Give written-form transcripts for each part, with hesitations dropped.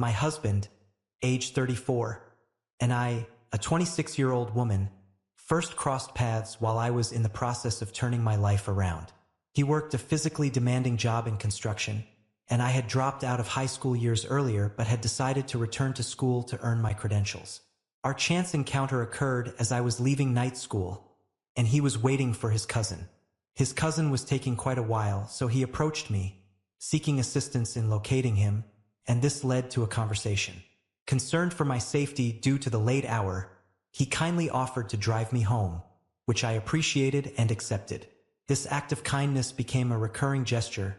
My husband, age 34, and I, a 26-year-old woman, first crossed paths while I was in the process of turning my life around. He worked a physically demanding job in construction, and I had dropped out of high school years earlier but had decided to return to school to earn my credentials. Our chance encounter occurred as I was leaving night school, and he was waiting for his cousin. His cousin was taking quite a while, so he approached me, seeking assistance in locating him, and this led to a conversation. Concerned for my safety due to the late hour, he kindly offered to drive me home, which I appreciated and accepted. This act of kindness became a recurring gesture,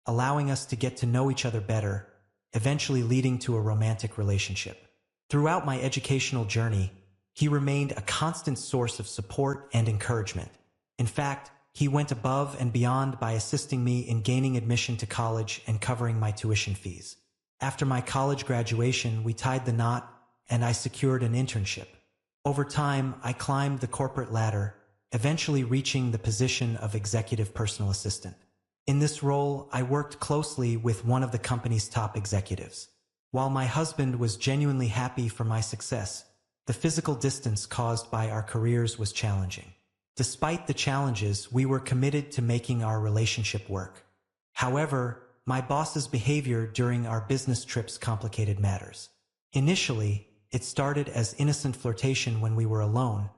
allowing us to get to know each other better, eventually leading to a romantic relationship. Throughout my educational journey, he remained a constant source of support and encouragement. In fact, he went above and beyond by assisting me in gaining admission to college and covering my tuition fees. After my college graduation, we tied the knot, and I secured an internship. Over time, I climbed the corporate ladder, eventually reaching the position of executive personal assistant. In this role, I worked closely with one of the company's top executives. While my husband was genuinely happy for my success, the physical distance caused by our careers was challenging. Despite the challenges, we were committed to making our relationship work. However, my boss's behavior during our business trips complicated matters. Initially, it started as innocent flirtation when we were alone,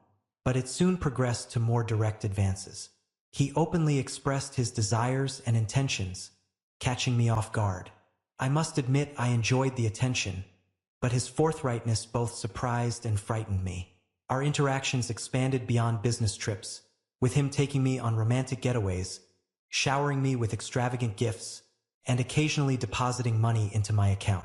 but it soon progressed to more direct advances. He openly expressed his desires and intentions, catching me off guard. I must admit I enjoyed the attention, but his forthrightness both surprised and frightened me. Our interactions expanded beyond business trips, with him taking me on romantic getaways, showering me with extravagant gifts, and occasionally depositing money into my account.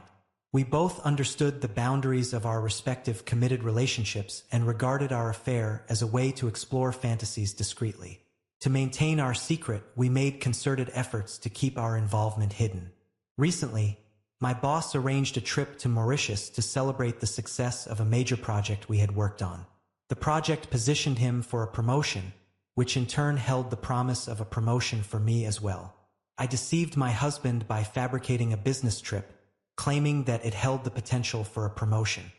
We both understood the boundaries of our respective committed relationships and regarded our affair as a way to explore fantasies discreetly. To maintain our secret, we made concerted efforts to keep our involvement hidden. Recently, my boss arranged a trip to Mauritius to celebrate the success of a major project we had worked on. The project positioned him for a promotion, which in turn held the promise of a promotion for me as well. I deceived my husband by fabricating a business trip, claiming that it held the potential for a promotion.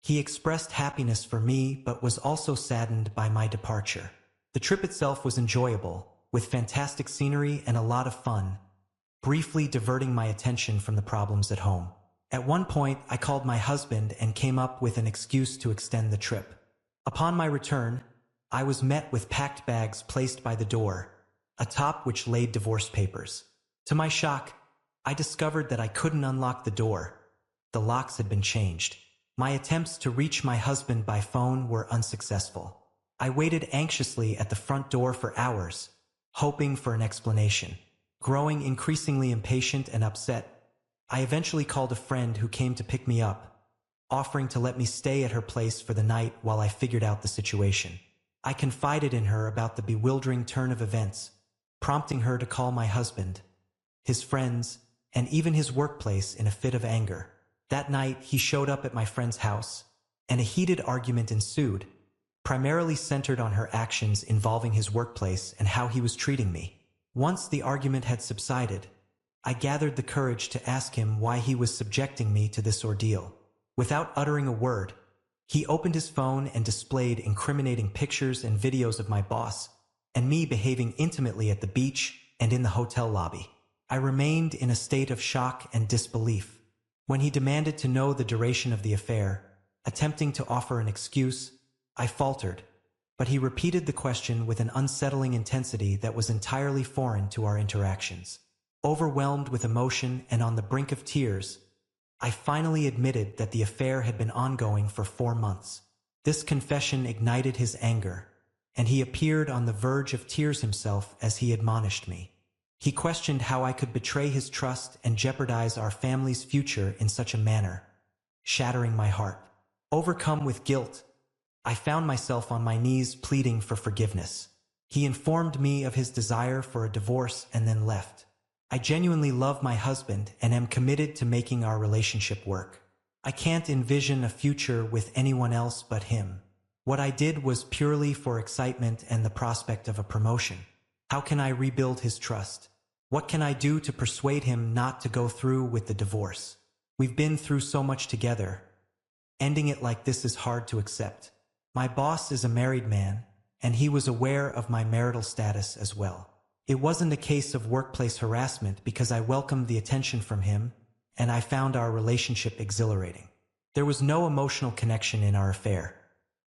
He expressed happiness for me but was also saddened by my departure. The trip itself was enjoyable, with fantastic scenery and a lot of fun, briefly diverting my attention from the problems at home. At one point, I called my husband and came up with an excuse to extend the trip. Upon my return, I was met with packed bags placed by the door, atop which laid divorce papers. To my shock, I discovered that I couldn't unlock the door. The locks had been changed. My attempts to reach my husband by phone were unsuccessful. I waited anxiously at the front door for hours, hoping for an explanation. Growing increasingly impatient and upset, I eventually called a friend who came to pick me up, offering to let me stay at her place for the night while I figured out the situation. I confided in her about the bewildering turn of events, prompting her to call my husband, his friends, and even his workplace in a fit of anger. That night, he showed up at my friend's house, and a heated argument ensued, primarily centered on her actions involving his workplace and how he was treating me. Once the argument had subsided, I gathered the courage to ask him why he was subjecting me to this ordeal. Without uttering a word, he opened his phone and displayed incriminating pictures and videos of my boss and me behaving intimately at the beach and in the hotel lobby. I remained in a state of shock and disbelief. When he demanded to know the duration of the affair, attempting to offer an excuse, I faltered, but he repeated the question with an unsettling intensity that was entirely foreign to our interactions. Overwhelmed with emotion and on the brink of tears, I finally admitted that the affair had been ongoing for 4 months. This confession ignited his anger, and he appeared on the verge of tears himself as he admonished me. He questioned how I could betray his trust and jeopardize our family's future in such a manner, shattering my heart. Overcome with guilt, I found myself on my knees pleading for forgiveness. He informed me of his desire for a divorce and then left. I genuinely love my husband and am committed to making our relationship work. I can't envision a future with anyone else but him. What I did was purely for excitement and the prospect of a promotion. How can I rebuild his trust? What can I do to persuade him not to go through with the divorce? We've been through so much together. Ending it like this is hard to accept. My boss is a married man, and he was aware of my marital status as well. It wasn't a case of workplace harassment because I welcomed the attention from him, and I found our relationship exhilarating. There was no emotional connection in our affair.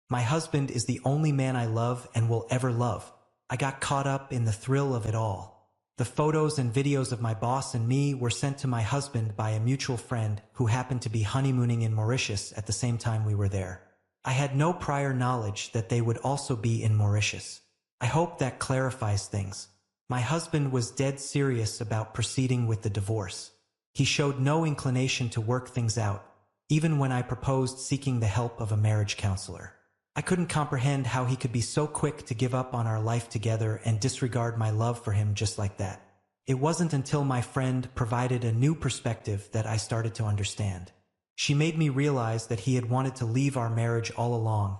My husband is the only man I love and will ever love. I got caught up in the thrill of it all. The photos and videos of my boss and me were sent to my husband by a mutual friend who happened to be honeymooning in Mauritius at the same time we were there. I had no prior knowledge that they would also be in Mauritius. I hope that clarifies things. My husband was dead serious about proceeding with the divorce. He showed no inclination to work things out, even when I proposed seeking the help of a marriage counselor. I couldn't comprehend how he could be so quick to give up on our life together and disregard my love for him just like that. It wasn't until my friend provided a new perspective that I started to understand. She made me realize that he had wanted to leave our marriage all along,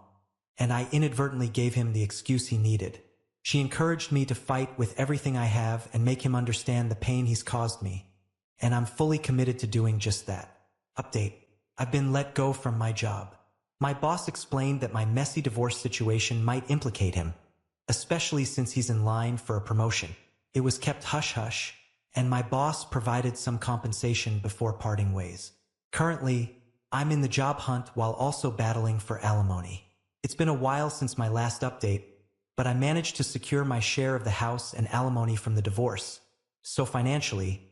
and I inadvertently gave him the excuse he needed. She encouraged me to fight with everything I have and make him understand the pain he's caused me, and I'm fully committed to doing just that. Update: I've been let go from my job. My boss explained that my messy divorce situation might implicate him, especially since he's in line for a promotion. It was kept hush-hush, and my boss provided some compensation before parting ways. Currently, I'm in the job hunt while also battling for alimony. It's been a while since my last update, but I managed to secure my share of the house and alimony from the divorce. So financially,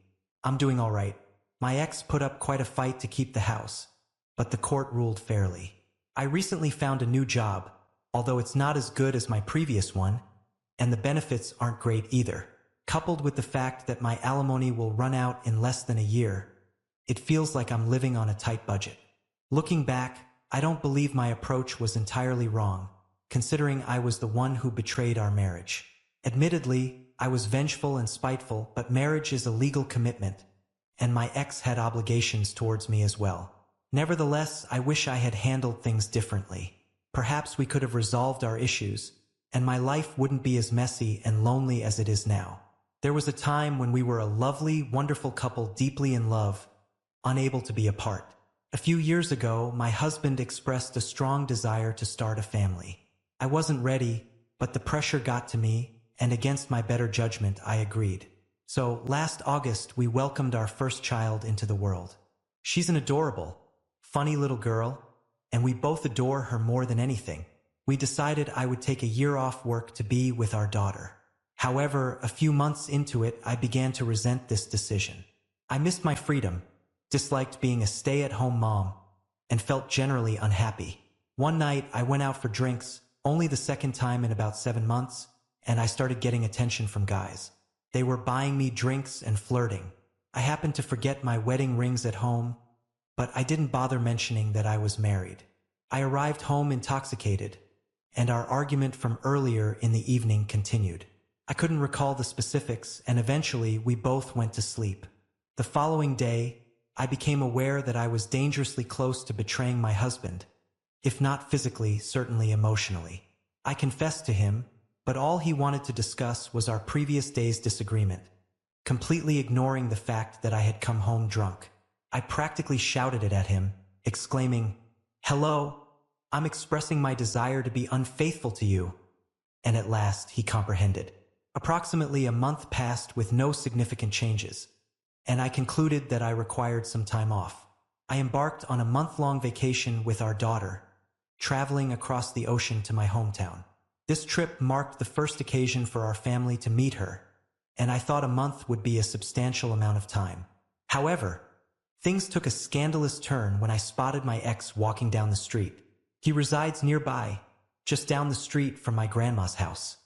I'm doing all right. My ex put up quite a fight to keep the house, but the court ruled fairly. I recently found a new job, although it's not as good as my previous one, and the benefits aren't great either. Coupled with the fact that my alimony will run out in less than a year, it feels like I'm living on a tight budget. Looking back, I don't believe my approach was entirely wrong, considering I was the one who betrayed our marriage. Admittedly, I was vengeful and spiteful, but marriage is a legal commitment, and my ex had obligations towards me as well. Nevertheless, I wish I had handled things differently. Perhaps we could have resolved our issues, and my life wouldn't be as messy and lonely as it is now. There was a time when we were a lovely, wonderful couple deeply in love, unable to be apart. A few years ago, my husband expressed a strong desire to start a family. I wasn't ready, but the pressure got to me, and against my better judgment, I agreed. So, last August, we welcomed our first child into the world. She's an adorable, funny little girl, and we both adore her more than anything. We decided I would take a year off work to be with our daughter. However, a few months into it, I began to resent this decision. I missed my freedom, disliked being a stay-at-home mom, and felt generally unhappy. One night, I went out for drinks, only the second time in about 7 months, and I started getting attention from guys. They were buying me drinks and flirting. I happened to forget my wedding rings at home, but I didn't bother mentioning that I was married. I arrived home intoxicated, and our argument from earlier in the evening continued. I couldn't recall the specifics, and eventually we both went to sleep. The following day, I became aware that I was dangerously close to betraying my husband, if not physically, certainly emotionally. I confessed to him, but all he wanted to discuss was our previous day's disagreement, completely ignoring the fact that I had come home drunk. I practically shouted it at him, exclaiming, "Hello, I'm expressing my desire to be unfaithful to you." And at last he comprehended. Approximately a month passed with no significant changes, and I concluded that I required some time off. I embarked on a month-long vacation with our daughter, traveling across the ocean to my hometown. This trip marked the first occasion for our family to meet her, and I thought a month would be a substantial amount of time. However, things took a scandalous turn when I spotted my ex walking down the street. He resides nearby, just down the street from my grandma's house.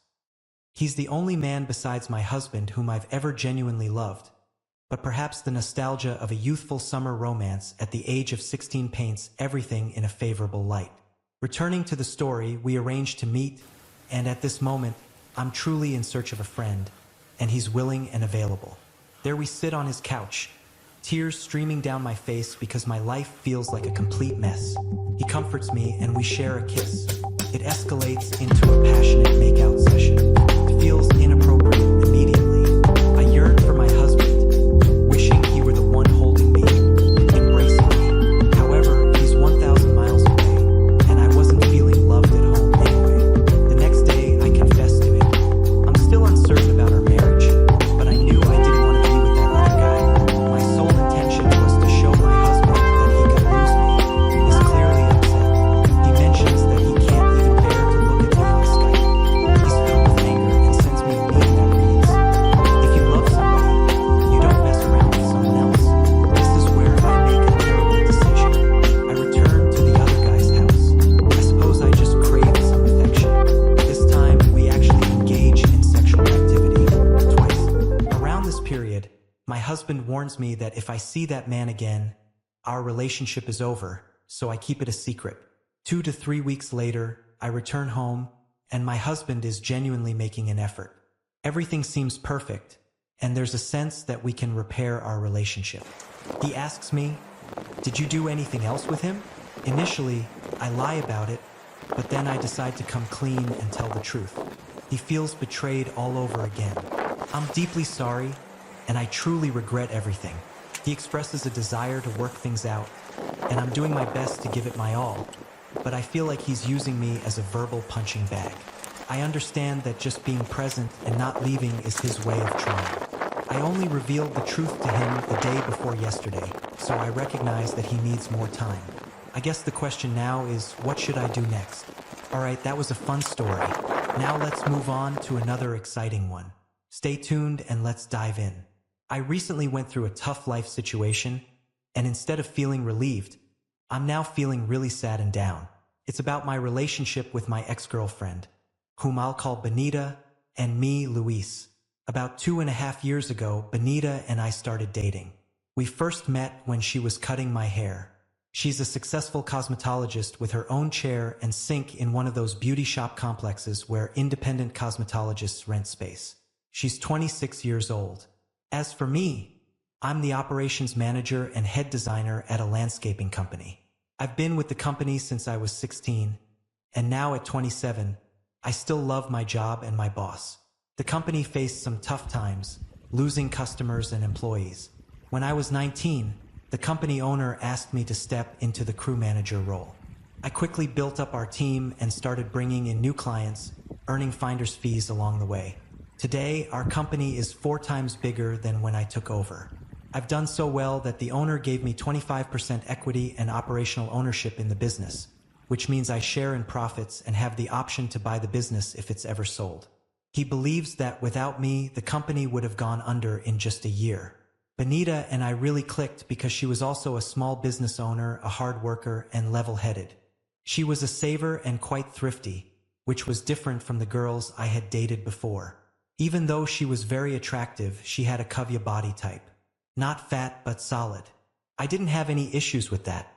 He's the only man besides my husband whom I've ever genuinely loved, but perhaps the nostalgia of a youthful summer romance at the age of 16 paints everything in a favorable light. Returning to the story, we arranged to meet, and at this moment, I'm truly in search of a friend, and he's willing and available. There we sit on his couch, tears streaming down my face because my life feels like a complete mess. He comforts me and we share a kiss. It escalates into a passionate makeout session. It feels inappropriate immediately. I yearn for my husband, wishing he were the one holding me, embracing warns me that if I see that man again, our relationship is over, so I keep it a secret. 2 to 3 weeks later, I return home, and my husband is genuinely making an effort. Everything seems perfect, and there's a sense that we can repair our relationship. He asks me, "Did you do anything else with him?" Initially, I lie about it, but then I decide to come clean and tell the truth. He feels betrayed all over again. I'm deeply sorry, and I truly regret everything. He expresses a desire to work things out, and I'm doing my best to give it my all, but I feel like he's using me as a verbal punching bag. I understand that just being present and not leaving is his way of trying. I only revealed the truth to him the day before yesterday, so I recognize that he needs more time. I guess the question now is, what should I do next? Alright, that was a fun story. Now let's move on to another exciting one. Stay tuned and let's dive in. I recently went through a tough life situation, and instead of feeling relieved, I'm now feeling really sad and down. It's about my relationship with my ex-girlfriend, whom I'll call Benita, and me, Luis. About 2.5 years ago, Benita and I started dating. We first met when she was cutting my hair. She's a successful cosmetologist with her own chair and sink in one of those beauty shop complexes where independent cosmetologists rent space. She's 26 years old. As for me, I'm the operations manager and head designer at a landscaping company. I've been with the company since I was 16, and now at 27, I still love my job and my boss. The company faced some tough times, losing customers and employees. When I was 19, the company owner asked me to step into the crew manager role. I quickly built up our team and started bringing in new clients, earning finder's fees along the way. Today, our company is 4 times bigger than when I took over. I've done so well that the owner gave me 25% equity and operational ownership in the business, which means I share in profits and have the option to buy the business if it's ever sold. He believes that without me, the company would have gone under in just a year. Benita and I really clicked because she was also a small business owner, a hard worker, and level-headed. She was a saver and quite thrifty, which was different from the girls I had dated before. Even though she was very attractive, she had a Kavya body type. Not fat, but solid. I didn't have any issues with that.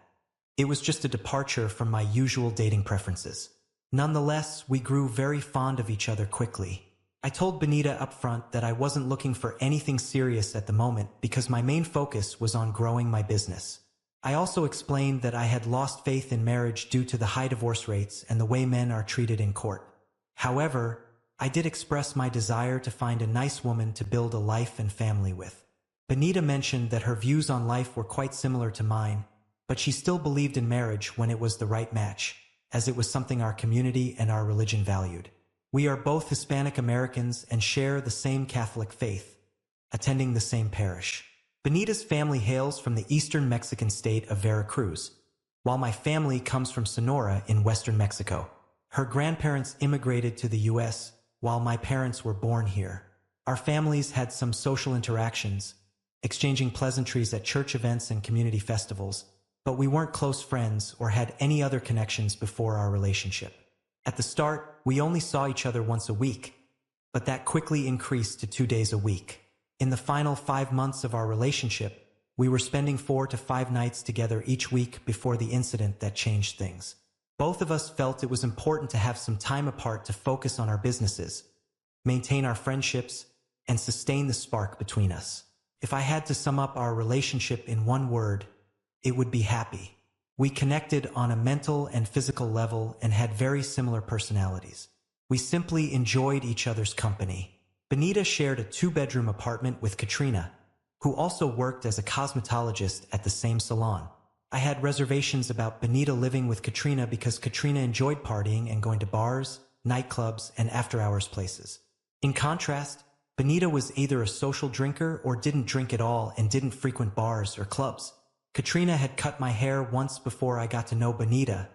It was just a departure from my usual dating preferences. Nonetheless, we grew very fond of each other quickly. I told Benita upfront that I wasn't looking for anything serious at the moment because my main focus was on growing my business. I also explained that I had lost faith in marriage due to the high divorce rates and the way men are treated in court. However, I did express my desire to find a nice woman to build a life and family with. Benita mentioned that her views on life were quite similar to mine, but she still believed in marriage when it was the right match, as it was something our community and our religion valued. We are both Hispanic Americans and share the same Catholic faith, attending the same parish. Benita's family hails from the eastern Mexican state of Veracruz, while my family comes from Sonora in western Mexico. Her grandparents immigrated to the U.S., while my parents were born here. Our families had some social interactions, exchanging pleasantries at church events and community festivals, but we weren't close friends or had any other connections before our relationship. At the start, we only saw each other once a week, but that quickly increased to 2 days a week. In the final 5 months of our relationship, we were spending 4 to 5 nights together each week before the incident that changed things. Both of us felt it was important to have some time apart to focus on our businesses, maintain our friendships, and sustain the spark between us. If I had to sum up our relationship in one word, it would be happy. We connected on a mental and physical level and had very similar personalities. We simply enjoyed each other's company. Benita shared a 2-bedroom apartment with Katrina, who also worked as a cosmetologist at the same salon. I had reservations about Benita living with Katrina because Katrina enjoyed partying and going to bars, nightclubs, and after-hours places. In contrast, Benita was either a social drinker or didn't drink at all and didn't frequent bars or clubs. Katrina had cut my hair once before I got to know Benita,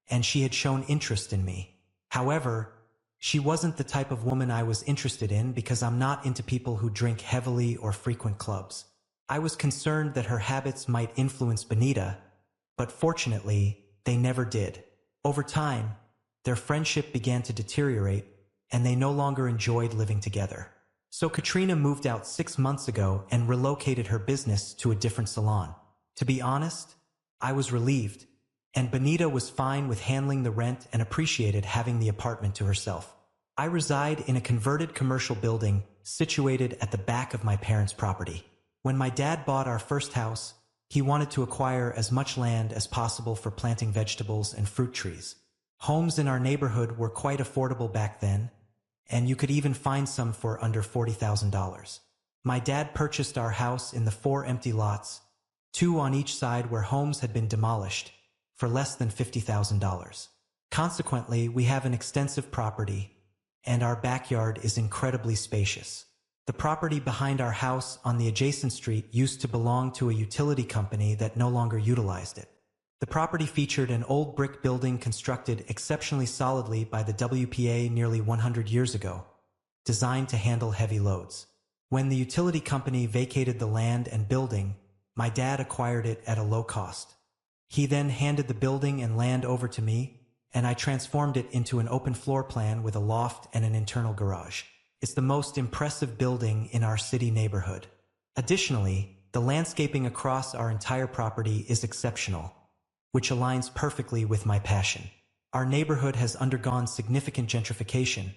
and she had shown interest in me. However, she wasn't the type of woman I was interested in because I'm not into people who drink heavily or frequent clubs. I was concerned that her habits might influence Benita, but fortunately, they never did. Over time, their friendship began to deteriorate, and they no longer enjoyed living together. So Katrina moved out 6 months ago and relocated her business to a different salon. To be honest, I was relieved, and Benita was fine with handling the rent and appreciated having the apartment to herself. I reside in a converted commercial building situated at the back of my parents' property. When my dad bought our first house, he wanted to acquire as much land as possible for planting vegetables and fruit trees. Homes in our neighborhood were quite affordable back then, and you could even find some for under $40,000. My dad purchased our house in the 4 empty lots, 2 on each side where homes had been demolished, for less than $50,000. Consequently, we have an extensive property, and our backyard is incredibly spacious. The property behind our house on the adjacent street used to belong to a utility company that no longer utilized it. The property featured an old brick building constructed exceptionally solidly by the WPA nearly 100 years ago, designed to handle heavy loads. When the utility company vacated the land and building, my dad acquired it at a low cost. He then handed the building and land over to me, and I transformed it into an open floor plan with a loft and an internal garage. It's the most impressive building in our city neighborhood. Additionally, the landscaping across our entire property is exceptional, which aligns perfectly with my passion. Our neighborhood has undergone significant gentrification,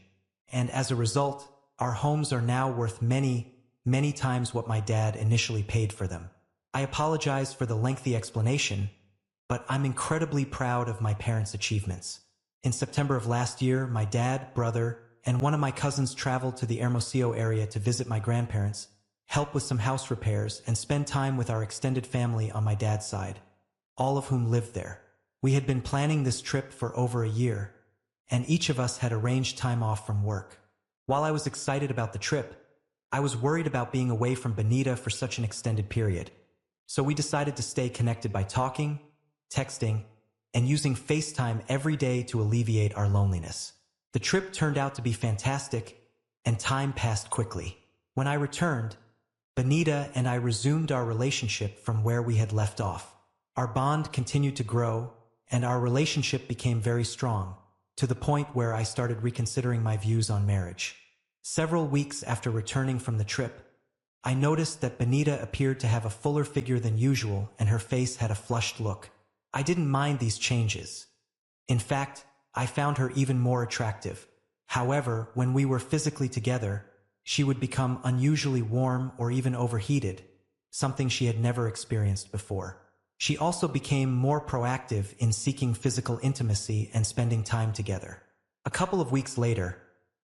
and as a result, our homes are now worth many, many times what my dad initially paid for them. I apologize for the lengthy explanation, but I'm incredibly proud of my parents' achievements. In September of last year, my dad, brother, and one of my cousins traveled to the Hermosillo area to visit my grandparents, help with some house repairs, and spend time with our extended family on my dad's side, all of whom lived there. We had been planning this trip for over a year, and each of us had arranged time off from work. While I was excited about the trip, I was worried about being away from Benita for such an extended period. So we decided to stay connected by talking, texting, and using FaceTime every day to alleviate our loneliness. The trip turned out to be fantastic, and time passed quickly. When I returned, Benita and I resumed our relationship from where we had left off. Our bond continued to grow, and our relationship became very strong, to the point where I started reconsidering my views on marriage. Several weeks after returning from the trip, I noticed that Benita appeared to have a fuller figure than usual, and her face had a flushed look. I didn't mind these changes. In fact, I found her even more attractive. However, when we were physically together, she would become unusually warm or even overheated, something she had never experienced before. She also became more proactive in seeking physical intimacy and spending time together. A couple of weeks later,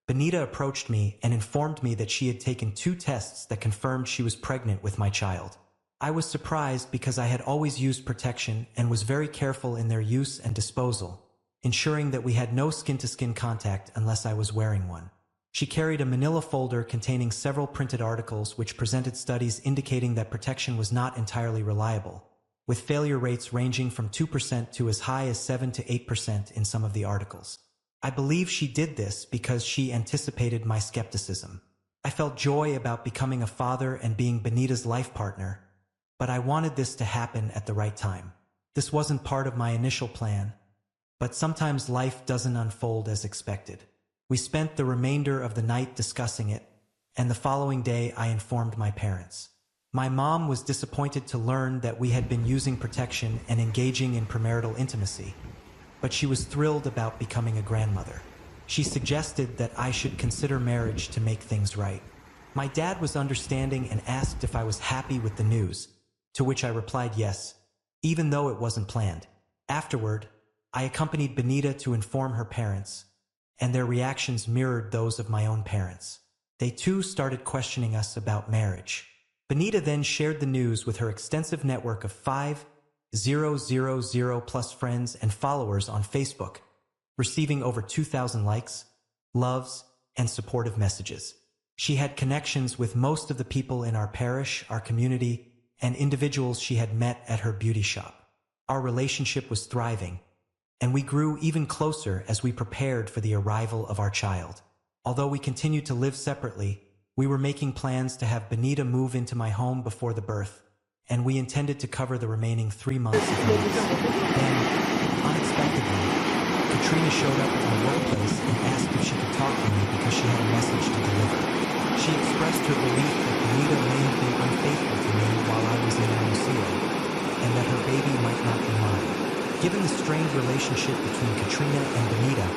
Benita approached me and informed me that she had taken 2 tests that confirmed she was pregnant with my child. I was surprised because I had always used protection and was very careful in their use and disposal, ensuring that we had no skin-to-skin contact unless I was wearing one. She carried a manila folder containing several printed articles which presented studies indicating that protection was not entirely reliable, with failure rates ranging from 2% to as high as 7 to 8% in some of the articles. I believe she did this because she anticipated my skepticism. I felt joy about becoming a father and being Benita's life partner, but I wanted this to happen at the right time. This wasn't part of my initial plan, but sometimes life doesn't unfold as expected. We spent the remainder of the night discussing it, and the following day I informed my parents. My mom was disappointed to learn that we had been using protection and engaging in premarital intimacy, but she was thrilled about becoming a grandmother. She suggested that I should consider marriage to make things right. My dad was understanding and asked if I was happy with the news, to which I replied yes, even though it wasn't planned. Afterward, I accompanied Benita to inform her parents, and their reactions mirrored those of my own parents. They too started questioning us about marriage. Benita then shared the news with her extensive network of 5,000 plus friends and followers on Facebook, receiving over 2,000 likes, loves, and supportive messages. She had connections with most of the people in our parish, our community, and individuals she had met at her beauty shop. Our relationship was thriving, and we grew even closer as we prepared for the arrival of our child. Although we continued to live separately, we were making plans to have Benita move into my home before the birth, and we intended to cover the remaining 3 months of needs. Then, unexpectedly, Katrina showed up at my workplace and asked if she could talk to me because she had a message to deliver. She expressed her belief that Benita may have been unfaithful to me while I was in Hermosillo, and that her baby might not be mine. Given the strained relationship between Katrina and Benita,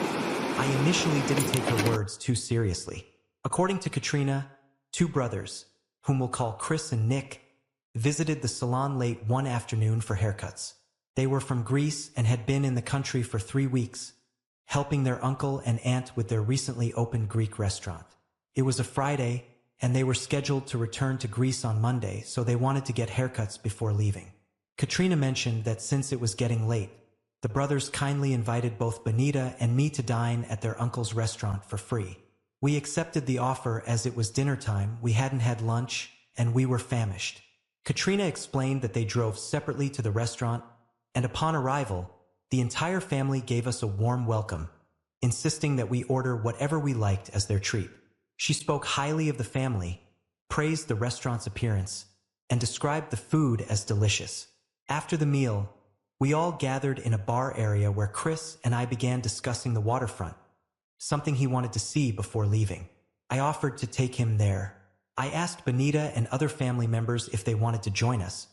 I initially didn't take her words too seriously. According to Katrina, two brothers, whom we'll call Chris and Nick, visited the salon late one afternoon for haircuts. They were from Greece and had been in the country for 3 weeks, helping their uncle and aunt with their recently opened Greek restaurant. It was a Friday, and they were scheduled to return to Greece on Monday, so they wanted to get haircuts before leaving. Katrina mentioned that since it was getting late, the brothers kindly invited both Benita and me to dine at their uncle's restaurant for free. We accepted the offer as it was dinner time, we hadn't had lunch, and we were famished. Katrina explained that they drove separately to the restaurant, and upon arrival, the entire family gave us a warm welcome, insisting that we order whatever we liked as their treat. She spoke highly of the family, praised the restaurant's appearance, and described the food as delicious. After the meal, we all gathered in a bar area where Chris and I began discussing the waterfront, something he wanted to see before leaving. I offered to take him there. I asked Benita and other family members if they wanted to join us,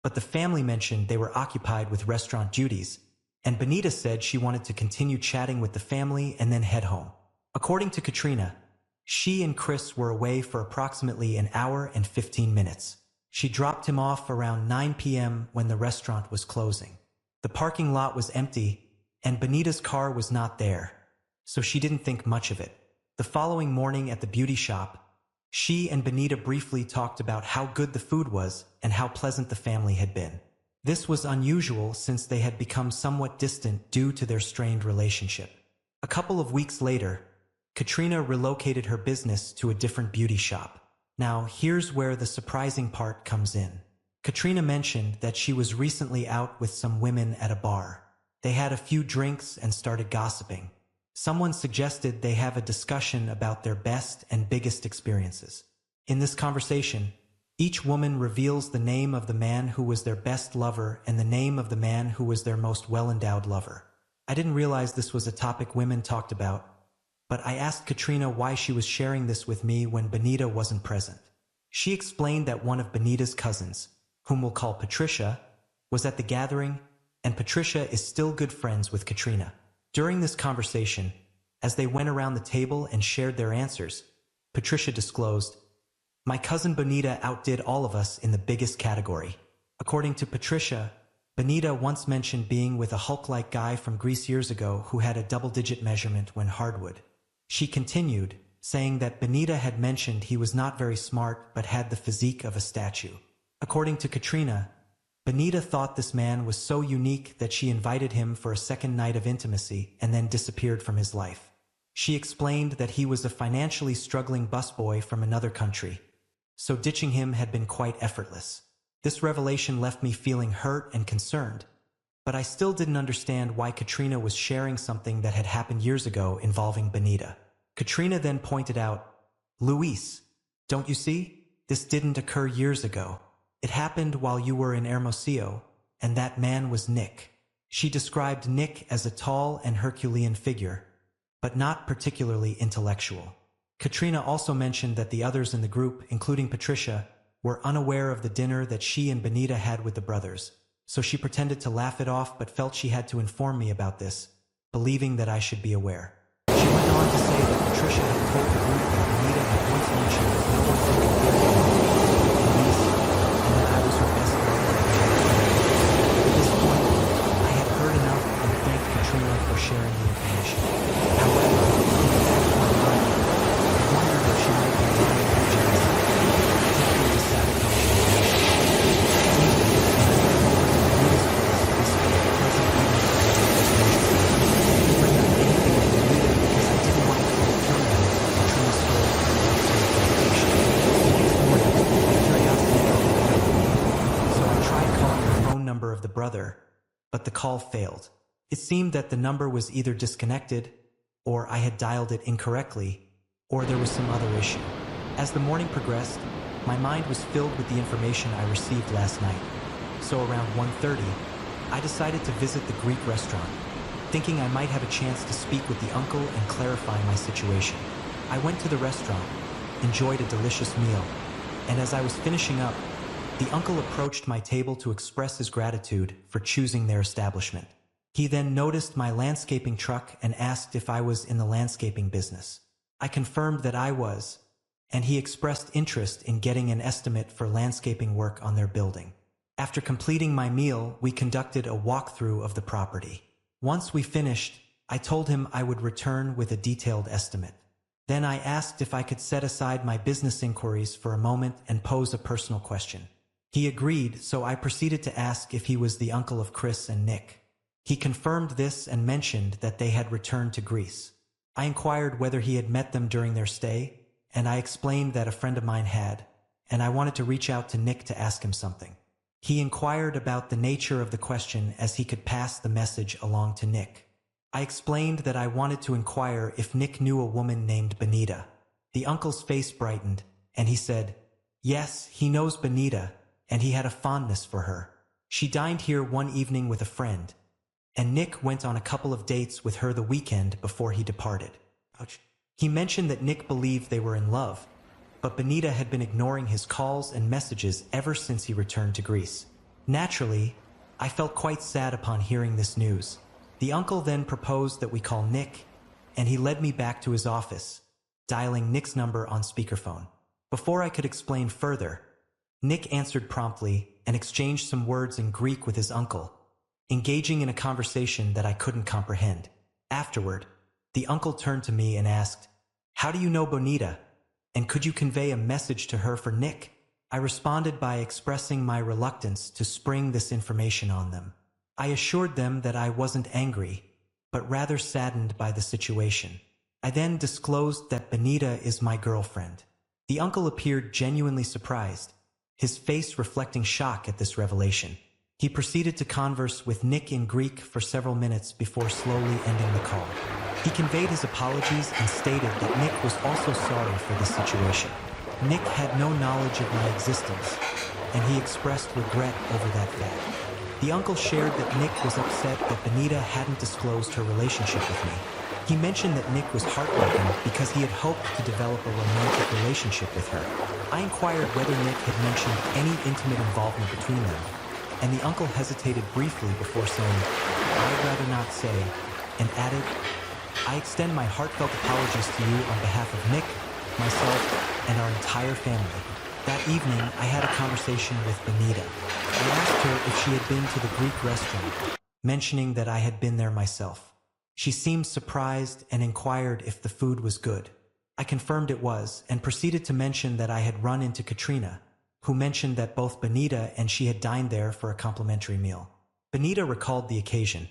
but the family mentioned they were occupied with restaurant duties, and Benita said she wanted to continue chatting with the family and then head home. According to Katrina, she and Chris were away for approximately an hour and 15 minutes. She dropped him off around 9 p.m. when the restaurant was closing. The parking lot was empty, and Benita's car was not there, so she didn't think much of it. The following morning at the beauty shop, she and Benita briefly talked about how good the food was and how pleasant the family had been. This was unusual since they had become somewhat distant due to their strained relationship. A couple of weeks later, Katrina relocated her business to a different beauty shop. Now, here's where the surprising part comes in. Katrina mentioned that she was recently out with some women at a bar. They had a few drinks and started gossiping. Someone suggested they have a discussion about their best and biggest experiences. In this conversation, each woman reveals the name of the man who was their best lover and the name of the man who was their most well-endowed lover. I didn't realize this was a topic women talked about, but I asked Katrina why she was sharing this with me when Benita wasn't present. She explained that one of Benita's cousins, whom we'll call Patricia, was at the gathering, and Patricia is still good friends with Katrina. During this conversation, as they went around the table and shared their answers, Patricia disclosed, "My cousin Benita outdid all of us in the biggest category." According to Patricia, Benita once mentioned being with a Hulk-like guy from Greece years ago who had a double-digit measurement when hardwood. She continued, saying that Benita had mentioned he was not very smart but had the physique of a statue. According to Katrina, Benita thought this man was so unique that she invited him for a second night of intimacy and then disappeared from his life. She explained that he was a financially struggling busboy from another country, so ditching him had been quite effortless. This revelation left me feeling hurt and concerned, but I still didn't understand why Katrina was sharing something that had happened years ago involving Benita. Katrina then pointed out, "Luis, don't you see? This didn't occur years ago. It happened while you were in Hermosillo, and that man was Nick." She described Nick as a tall and Herculean figure, but not particularly intellectual. Katrina also mentioned that the others in the group, including Patricia, were unaware of the dinner that she and Benita had with the brothers, so she pretended to laugh it off but felt she had to inform me about this, believing that I should be aware. She went on to say that Patricia had told the group that Benita had once mentioned that no one could give her Luis, and that I was her best lover. At this point, I had heard enough and thanked Katrina for sharing the information. However, in the back of my mind, I wondered if she might be lying or jealous, particularly the sabotage of the relationship. Of the brother, but the call failed. It seemed that the number was either disconnected, or I had dialed it incorrectly, or there was some other issue. As the morning progressed, my mind was filled with the information I received last night. So around 1:30, I decided to visit the Greek restaurant, thinking I might have a chance to speak with the uncle and clarify my situation. I went to the restaurant, enjoyed a delicious meal, and as I was finishing up, the uncle approached my table to express his gratitude for choosing their establishment. He then noticed my landscaping truck and asked if I was in the landscaping business. I confirmed that I was, and he expressed interest in getting an estimate for landscaping work on their building. After completing my meal, we conducted a walkthrough of the property. Once we finished, I told him I would return with a detailed estimate. Then I asked if I could set aside my business inquiries for a moment and pose a personal question. He agreed, so I proceeded to ask if he was the uncle of Chris and Nick. He confirmed this and mentioned that they had returned to Greece. I inquired whether he had met them during their stay, and I explained that a friend of mine had, and I wanted to reach out to Nick to ask him something. He inquired about the nature of the question as he could pass the message along to Nick. I explained that I wanted to inquire if Nick knew a woman named Benita. The uncle's face brightened, and he said, "Yes, he knows Benita, and he had a fondness for her. She dined here one evening with a friend, and Nick went on a couple of dates with her the weekend before he departed." He mentioned that Nick believed they were in love, but Benita had been ignoring his calls and messages ever since he returned to Greece. Naturally, I felt quite sad upon hearing this news. The uncle then proposed that we call Nick, and he led me back to his office, dialing Nick's number on speakerphone. Before I could explain further, Nick answered promptly and exchanged some words in Greek with his uncle, engaging in a conversation that I couldn't comprehend. Afterward, the uncle turned to me and asked, "How do you know Bonita? And could you convey a message to her for Nick?" I responded by expressing my reluctance to spring this information on them. I assured them that I wasn't angry, but rather saddened by the situation. I then disclosed that Benita is my girlfriend. The uncle appeared genuinely surprised, his face reflecting shock at this revelation. He proceeded to converse with Nick in Greek for several minutes before slowly ending the call. He conveyed his apologies and stated that Nick was also sorry for this situation. Nick had no knowledge of my existence, and he expressed regret over that fact. The uncle shared that Nick was upset that Benita hadn't disclosed her relationship with me. He mentioned that Nick was heartbroken because he had hoped to develop a romantic relationship with her. I inquired whether Nick had mentioned any intimate involvement between them, and the uncle hesitated briefly before saying, "I'd rather not say," and added, "I extend my heartfelt apologies to you on behalf of Nick, myself, and our entire family." That evening, I had a conversation with Benita. I asked her if she had been to the Greek restaurant, mentioning that I had been there myself. She seemed surprised and inquired if the food was good. I confirmed it was, and proceeded to mention that I had run into Katrina, who mentioned that both Benita and she had dined there for a complimentary meal. Benita recalled the occasion,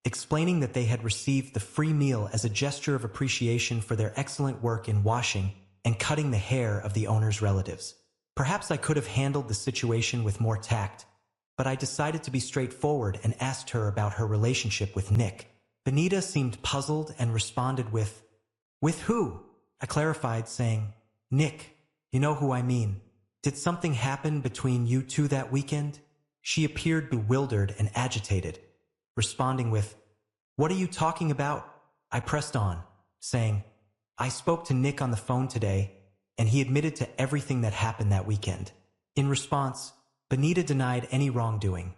explaining that they had received the free meal as a gesture of appreciation for their excellent work in washing and cutting the hair of the owner's relatives. Perhaps I could have handled the situation with more tact, but I decided to be straightforward and asked her about her relationship with Nick. Benita seemed puzzled and responded with who? I clarified, saying, "Nick, you know who I mean. Did something happen between you two that weekend?" She appeared bewildered and agitated, responding with, "What are you talking about?" I pressed on, saying, "I spoke to Nick on the phone today, and he admitted to everything that happened that weekend." In response, Benita denied any wrongdoing,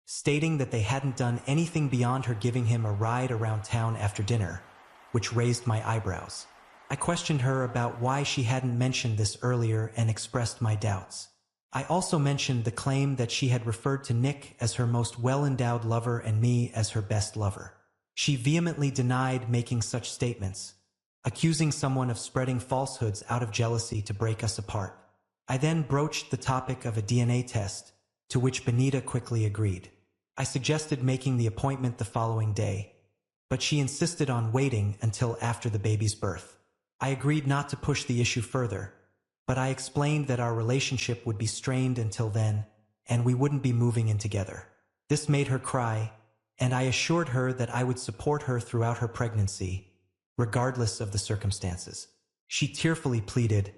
stating that they hadn't done anything beyond her giving him a ride around town after dinner, which raised my eyebrows. I questioned her about why she hadn't mentioned this earlier and expressed my doubts. I also mentioned the claim that she had referred to Nick as her most well-endowed lover and me as her best lover. She vehemently denied making such statements, accusing someone of spreading falsehoods out of jealousy to break us apart. I then broached the topic of a DNA test, to which Benita quickly agreed. I suggested making the appointment the following day, but she insisted on waiting until after the baby's birth. I agreed not to push the issue further, but I explained that our relationship would be strained until then, and we wouldn't be moving in together. This made her cry, and I assured her that I would support her throughout her pregnancy, regardless of the circumstances. She tearfully pleaded,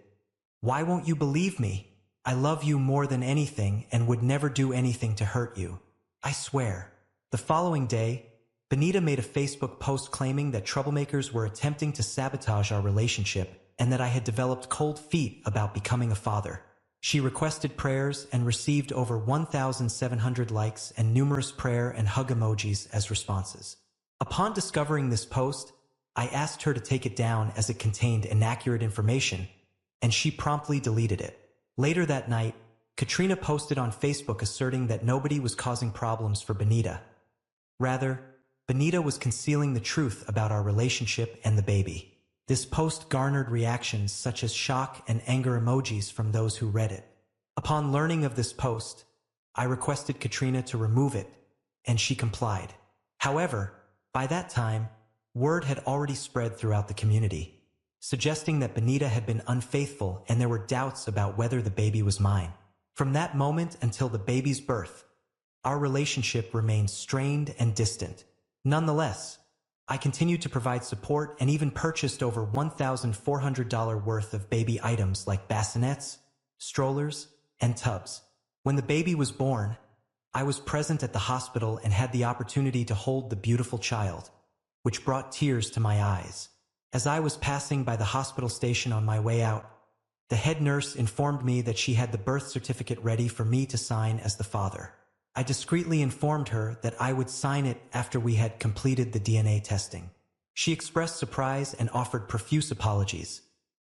"Why won't you believe me? I love you more than anything and would never do anything to hurt you. I swear." The following day, Benita made a Facebook post claiming that troublemakers were attempting to sabotage our relationship and that I had developed cold feet about becoming a father. She requested prayers and received over 1,700 likes and numerous prayer and hug emojis as responses. Upon discovering this post, I asked her to take it down as it contained inaccurate information, and she promptly deleted it. Later that night, Katrina posted on Facebook asserting that nobody was causing problems for Benita. Rather, Benita was concealing the truth about our relationship and the baby. This post garnered reactions such as shock and anger emojis from those who read it. Upon learning of this post, I requested Katrina to remove it, and she complied. However, by that time, word had already spread throughout the community, suggesting that Benita had been unfaithful and there were doubts about whether the baby was mine. From that moment until the baby's birth, our relationship remained strained and distant. Nonetheless, I continued to provide support and even purchased over $1,400 worth of baby items like bassinets, strollers, and tubs. When the baby was born, I was present at the hospital and had the opportunity to hold the beautiful child, which brought tears to my eyes. As I was passing by the hospital station on my way out, the head nurse informed me that she had the birth certificate ready for me to sign as the father. I discreetly informed her that I would sign it after we had completed the DNA testing. She expressed surprise and offered profuse apologies,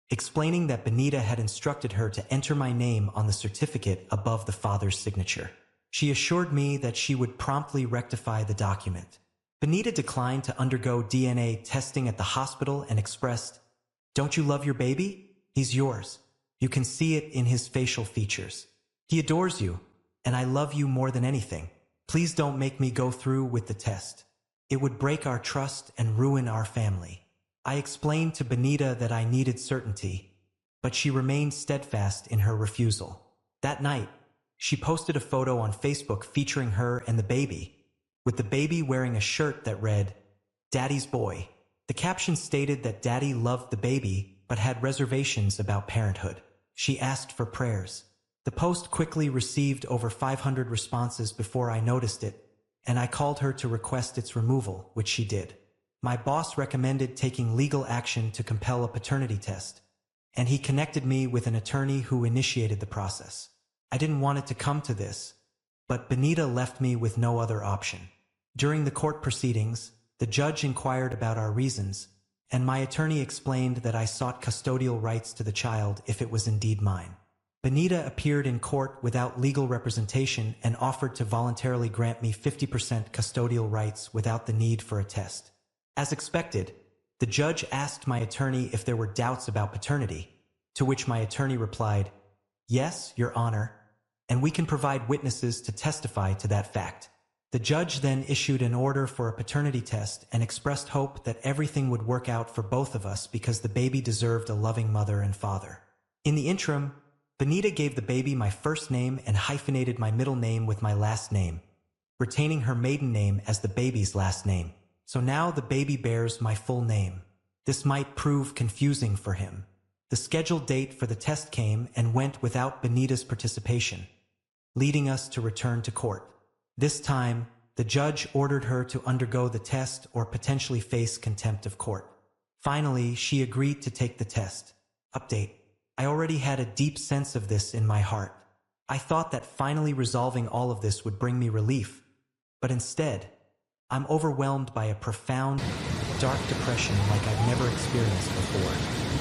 explaining that Benita had instructed her to enter my name on the certificate above the father's signature. She assured me that she would promptly rectify the document. Benita declined to undergo DNA testing at the hospital and expressed, "Don't you love your baby? He's yours. You can see it in his facial features. He adores you, and I love you more than anything. Please don't make me go through with the test. It would break our trust and ruin our family." I explained to Benita that I needed certainty, but she remained steadfast in her refusal. That night, she posted a photo on Facebook featuring her and the baby, with the baby wearing a shirt that read, "Daddy's Boy." The caption stated that Daddy loved the baby but had reservations about parenthood. She asked for prayers. The post quickly received over 500 responses before I noticed it, and I called her to request its removal, which she did. My boss recommended taking legal action to compel a paternity test, and he connected me with an attorney who initiated the process. I didn't want it to come to this, but Benita left me with no other option. During the court proceedings, the judge inquired about our reasons, and my attorney explained that I sought custodial rights to the child if it was indeed mine. Benita appeared in court without legal representation and offered to voluntarily grant me 50% custodial rights without the need for a test. As expected, the judge asked my attorney if there were doubts about paternity, to which my attorney replied, "Yes, Your Honor, and we can provide witnesses to testify to that fact." The judge then issued an order for a paternity test and expressed hope that everything would work out for both of us because the baby deserved a loving mother and father. In the interim, Benita gave the baby my first name and hyphenated my middle name with my last name, retaining her maiden name as the baby's last name. So now the baby bears my full name. This might prove confusing for him. The scheduled date for the test came and went without Benita's participation, leading us to return to court. This time, the judge ordered her to undergo the test or potentially face contempt of court. Finally, she agreed to take the test. Update. I already had a deep sense of this in my heart. I thought that finally resolving all of this would bring me relief, but instead, I'm overwhelmed by a profound, dark depression like I've never experienced before.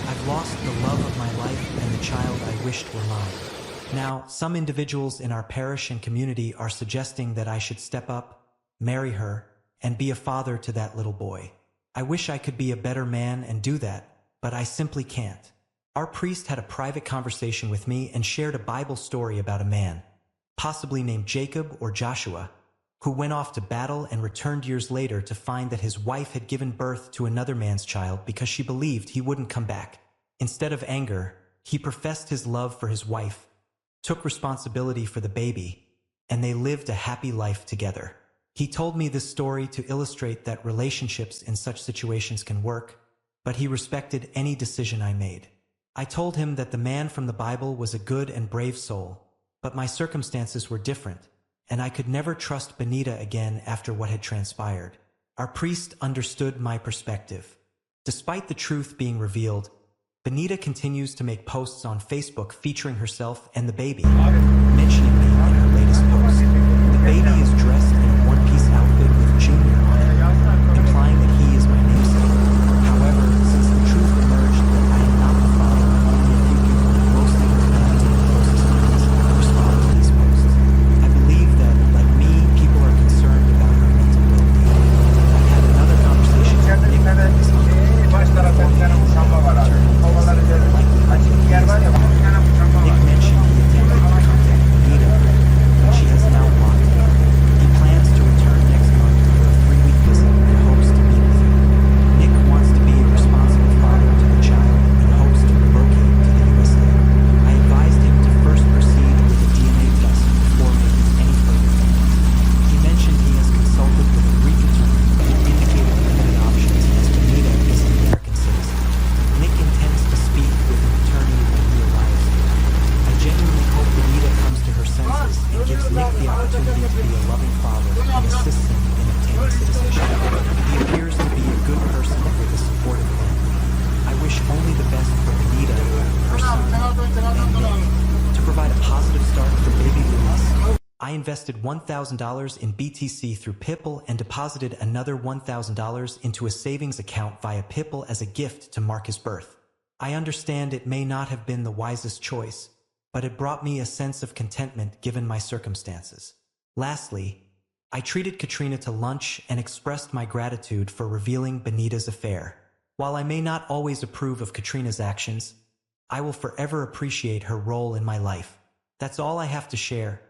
I've lost the love of my life and the child I wished were mine. Now, some individuals in our parish and community are suggesting that I should step up, marry her, and be a father to that little boy. I wish I could be a better man and do that, but I simply can't. Our priest had a private conversation with me and shared a Bible story about a man, possibly named Jacob or Joshua, who went off to battle and returned years later to find that his wife had given birth to another man's child because she believed he wouldn't come back. Instead of anger, he professed his love for his wife, took responsibility for the baby, and they lived a happy life together. He told me this story to illustrate that relationships in such situations can work, but he respected any decision I made. I told him that the man from the Bible was a good and brave soul, but my circumstances were different, and I could never trust Benita again after what had transpired. Our priest understood my perspective. Despite the truth being revealed, Benita continues to make posts on Facebook featuring herself and the baby, mentioning me in her latest post. The baby is dressed in a one-piece outfit with Junior on it, implying that he is my namesake. However, since the truth emerged that I am not the father, only a few people, mostly her family and closest friends, respond to these posts. I believe that, like me, people are concerned about her mental well-being. I had another conversation with Nick about this uncle, informing him that paternity tests are likely to be Nick mentioned he attempted to contact Benita, but she has now blocked him. He plans to return next month for a 3-week visit and hopes to meet with her. Nick wants to be a responsible father to the child and hopes to relocate to the USA. I advised him to first proceed with a DNA test before making any further plans. He mentioned he has consulted with a Greek attorney who indicated limited options as Benita is an American citizen. Nick intends to speak with an attorney when he arrives here. I genuinely hope Benita comes to her senses and gives Nick the opportunity to be a loving father and assists him in obtaining citizenship. He appears to be a good person with a supportive family. I wish only the best for Benita, her son, and Nick. To provide a positive start for baby Luis, I invested $1,000 in BTC through Pipple and deposited another $1,000 into a savings account via Pipple as a gift to mark his birth. I understand it may not have been the wisest choice, but it brought me a sense of contentment given my circumstances. Lastly, I treated Katrina to lunch and expressed my gratitude for revealing Benita's affair. While I may not always approve of Katrina's actions, I will forever appreciate her role in my life. That's all I have to share,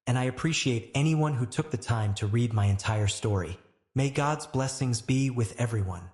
and I appreciate anyone who took the time to read my entire story. May God's blessings be with everyone.